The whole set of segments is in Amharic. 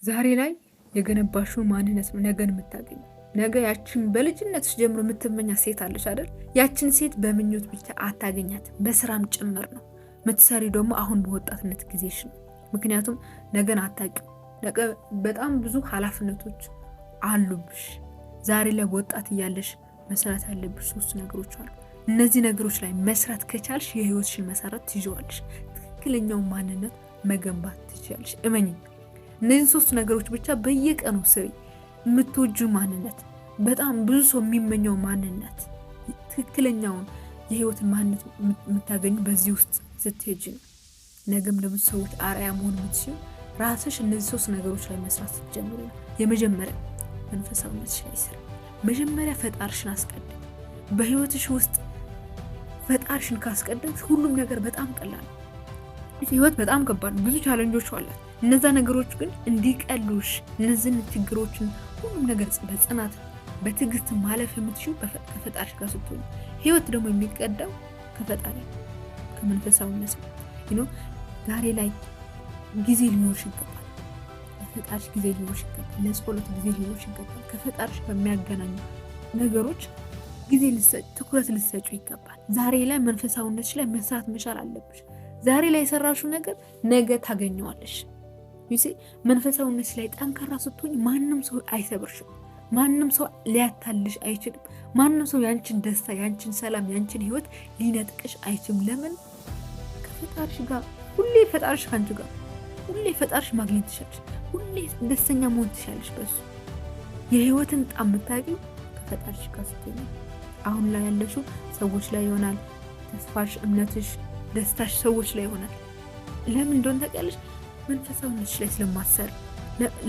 ዛሬ ላይ የገነባሽው ማንነት ነው ነገን የምታገኘው። ነገ ያችን በልጅነትሽ ጀምሮ የምትመኛት ሴት አለች አይደል? ያችን ሴት በምኞት ብቻ አታገኛት፣ በስራም ጭምር ነው የምትሰሪ። ደግሞ አሁን በወጣትነት ጊዜሽ ነው። ምክንያቱም ነገን አታውቂም። ነገ በጣም ብዙ ኃላፊነቶች አሉብሽ። ዛሬ ላይ ወጣት እያለሽ መስራት ያለብሽ 3 ነገሮች አሉ። እነዚህ ነገሮች ላይ መስራት ከቻልሽ የህይወትሽን መሰረት ትይዣዋለሽ። ትክክለኛው ማንነት መገንባት ትችያለሽ። እመኚ። እነዚህ 3 ነገሮች ብቻ በየቀኑ ስሪ። የምትወጁ ማንነት፣ በጣም ብዙ ሰው የሚመኘው ማንነት፣ ትክክለኛውን የህይወትን ማንነት የምታገኙ በዚህ ውስጥ ስትሄጂ ነው። ነገም ለብዙ ሰዎች አርአያ መሆን የምትችይው ራስሽ እነዚህ 3 ነገሮች ላይ መስራት ስትጀምሪ ነው። የመጀመሪያ መንፈሳዊነትሽ ላይ ስሪ። መጀመሪያ ፈጣሪሽን አስቀድም። በህይወትሽ ውስጥ ፈጣሪሽን ካስቀደምሽ ሁሉም ነገር በጣም ቀላል ነው። ህይወት በጣም ከባድ ነው፣ ብዙ ቻሌንጆች አሏት። እነዛ ነገሮች ግን እንዲቀሉሽ እነዚህን ችግሮችን ሁሉም ነገር በጽናት በትዕግስት ማለፍ የምትችይው ከፈጣሪሽ ጋር ስትሆን፣ ህይወት ደግሞ የሚቀዳው ከፈጣሪ ከመንፈሳዊነት ነው። ዛሬ ላይ ጊዜ ሊኖርሽ ይገባል። ለፈጣሪሽ ጊዜ ሊኖርሽ ይገባል። ለጸሎት ጊዜ ሊኖርሽ ይገባል። ከፈጣሪሽ በሚያገናኙ ነገሮች ጊዜ ትኩረት ልትሰጪ ይገባል። ዛሬ ላይ መንፈሳዊነትሽ ላይ መስራት መቻል አለብሽ። ዛሬ ላይ የሰራሽው ነገር ነገ ታገኘዋለሽ። መንፈሳዊነትሽ ላይ ጠንካራ ስትሆኝ ማንም ሰው አይሰብርሽም። ማንም ሰው ሊያታልሽ አይችልም። ማንም ሰው ያንቺን ደስታ፣ ያንቺን ሰላም፣ ያንቺን ህይወት ሊነጥቅሽ አይችልም። ለምን? ከፈጣሪሽ ጋር ሁሌ ፈጣሪሽ ካንቺ ጋር ሁሌ ፈጣሪሽ ማግኘት ትችላለሽ። ሁሌ ደስተኛ መሆን ትችላለሽ። በሱ የህይወትን ጣም የምታውቂው ከፈጣሪሽ ጋር ስትሆኝ። አሁን ላይ ያለሽው ሰዎች ላይ ይሆናል። ተስፋሽ፣ እምነትሽ፣ ደስታሽ ሰዎች ላይ ይሆናል። ለምን እንደሆነ ታውቂያለሽ? መንፈሳዊነትሽ ላይ ስለማሰር፣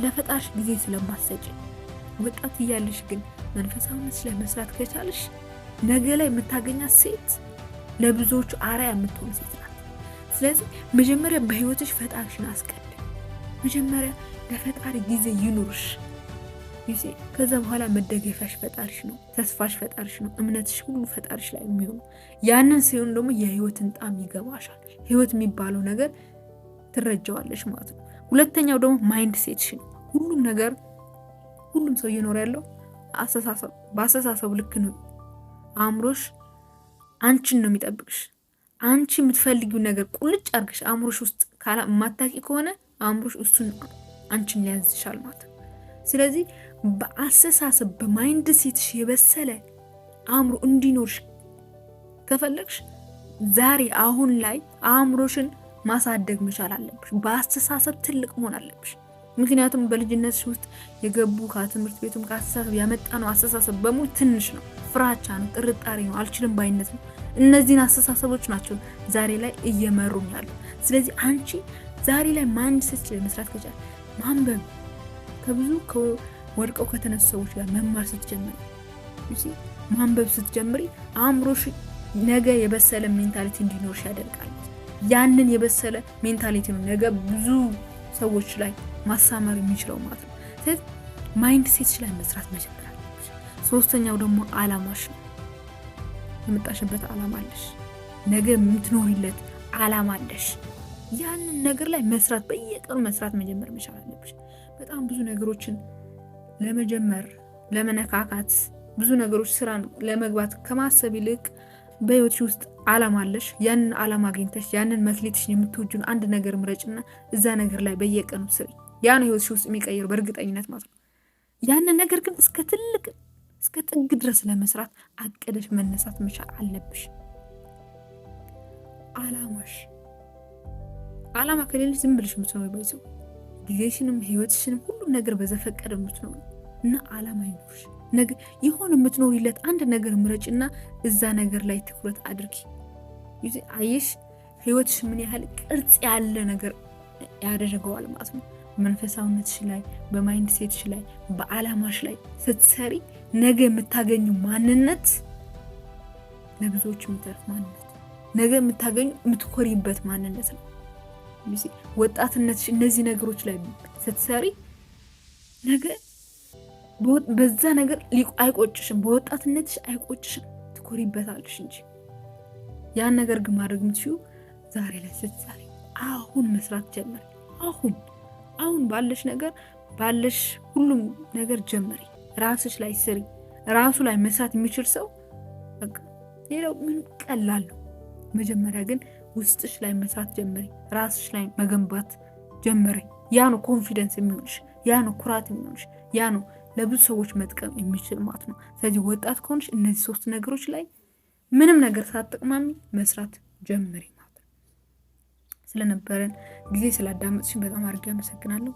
ለፈጣሪሽ ጊዜ ስለማሰጭ። ወጣት እያለሽ ግን መንፈሳዊነትሽ ላይ መስራት ከቻልሽ ነገ ላይ የምታገኛት ሴት ለብዙዎቹ አርአያ የምትሆን ሴት ናት። ስለዚህ መጀመሪያ በህይወትሽ ፈጣሪሽን አስቀድም። መጀመሪያ ለፈጣሪ ጊዜ ይኑርሽ። ከዛ በኋላ መደገፊያሽ ፈጣሪሽ ነው። ተስፋሽ ፈጣሪሽ ነው። እምነትሽ ሁሉ ፈጣሪሽ ላይ የሚሆኑ ያንን ሲሆን ደግሞ የህይወትን ጣም ይገባሻል። ህይወት የሚባለው ነገር ትረጃዋለሽ ማለት ነው። ሁለተኛው ደግሞ ማይንድ ሴትሽ ነው። ሁሉም ሰው እየኖረ ያለው አስተሳሰብ፣ በአስተሳሰቡ ልክ ነው። አእምሮሽ አንቺን ነው የሚጠብቅሽ። አንቺ የምትፈልጊው ነገር ቁልጭ አድርገሽ አእምሮሽ ውስጥ ማታቂ ከሆነ አእምሮሽ እሱን አንቺን ሊያዝሻል ማለት ነው። ስለዚህ በአስተሳሰብ በማይንድ ሴትሽ የበሰለ አእምሮ እንዲኖርሽ ከፈለግሽ ዛሬ አሁን ላይ አእምሮሽን ማሳደግ መቻል አለብሽ። በአስተሳሰብ ትልቅ መሆን አለብሽ። ምክንያቱም በልጅነትሽ ውስጥ የገቡ ከትምህርት ቤቱም ከአስተሳሰብ ያመጣነው አስተሳሰብ በሙሉ ትንሽ ነው። ፍራቻ ነው፣ ጥርጣሬ ነው፣ አልችልም ባይነት ነው። እነዚህን አስተሳሰቦች ናቸው ዛሬ ላይ እየመሩኝ ያሉ። ስለዚህ አንቺ ዛሬ ላይ ማይንድ ሴት ላይ መስራት ከቻል ማንበብ፣ ከብዙ ወድቀው ከተነሱ ሰዎች ጋር መማር ስትጀምሪ፣ ማንበብ ስትጀምሪ አእምሮሽ ነገ የበሰለ ሜንታሊቲ እንዲኖርሽ ያደርጋል። ያንን የበሰለ ሜንታሊቲ ነው ነገ ብዙ ሰዎች ላይ ማሳመር የሚችለው ማለት ነው። ስለዚህ ማይንድ ሴትሽ ላይ መስራት መጀመር አለብሽ። ሶስተኛው ደግሞ አላማሽ ነው። የመጣሽበት አላማ አለሽ። ነገ የምትኖሪለት አላማ አለሽ። ያንን ነገር ላይ መስራት፣ በየቀኑ መስራት መጀመር መቻል አለብሽ። በጣም ብዙ ነገሮችን ለመጀመር ለመነካካት፣ ብዙ ነገሮች ስራን ለመግባት ከማሰብ ይልቅ በህይወትሽ ውስጥ አላማ አለሽ። ያንን አላማ አግኝተሽ ያንን መክሊትሽን የምትወጁን አንድ ነገር ምረጭና እዛ ነገር ላይ በየቀኑ ስሪ። ያ ነው ህይወትሽ ውስጥ የሚቀይር በእርግጠኝነት ማለት ነው። ያንን ነገር ግን እስከ ጥግ ድረስ ለመስራት አቅደሽ መነሳት መቻል አለብሽ። አላማ ከሌለሽ ዝም ብለሽ የምትኖሪ ባይዘው ጊዜሽንም ህይወትሽንም ሁሉም ነገር በዘፈቀደ የምትኖሪ እና አላማ ይኖርሽ። ነገ ይሆን የምትኖሪለት አንድ ነገር ምረጭና እዛ ነገር ላይ ትኩረት አድርጊ። አየሽ ህይወትሽ ምን ያህል ቅርጽ ያለ ነገር ያደረገዋል ማለት ነው። መንፈሳዊነትሽ ላይ፣ በማይንድ ሴትሽ ላይ፣ በአላማሽ ላይ ስትሰሪ ነገ የምታገኙ ማንነት ለብዙዎች የሚተርፍ ማንነት፣ ነገ የምታገኙ የምትኮሪበት ማንነት ነው። ወጣትነትሽ እነዚህ ነገሮች ላይ ስትሰሪ ነገ በዛ ነገር አይቆጭሽም። በወጣትነትሽ አይቆጭሽም፣ ትኮሪበታለሽ እንጂ። ያን ነገር ግን ማድረግ የምትችይው ዛሬ ላይ ስትሰሪ፣ አሁን መስራት ጀመር። አሁን ባለሽ ነገር ባለሽ ሁሉም ነገር ጀምሪ፣ ራስሽ ላይ ስሪ። ራሱ ላይ መስራት የሚችል ሰው በቃ ሌላው ምን ቀላል ነው። መጀመሪያ ግን ውስጥሽ ላይ መስራት ጀምሪ፣ ራስሽ ላይ መገንባት ጀምሪ። ያ ነው ኮንፊደንስ የሚሆንሽ፣ ያ ነው ኩራት የሚሆንሽ፣ ያ ነው ለብዙ ሰዎች መጥቀም የሚችል ማለት ነው። ስለዚህ ወጣት ከሆንሽ እነዚህ 3 ነገሮች ላይ ምንም ነገር ሳትጠቅማሚ መስራት ጀምሪ ማለት ነው። ስለነበረን ጊዜ ስላዳመጥሽኝ በጣም አድርጌ አመሰግናለሁ።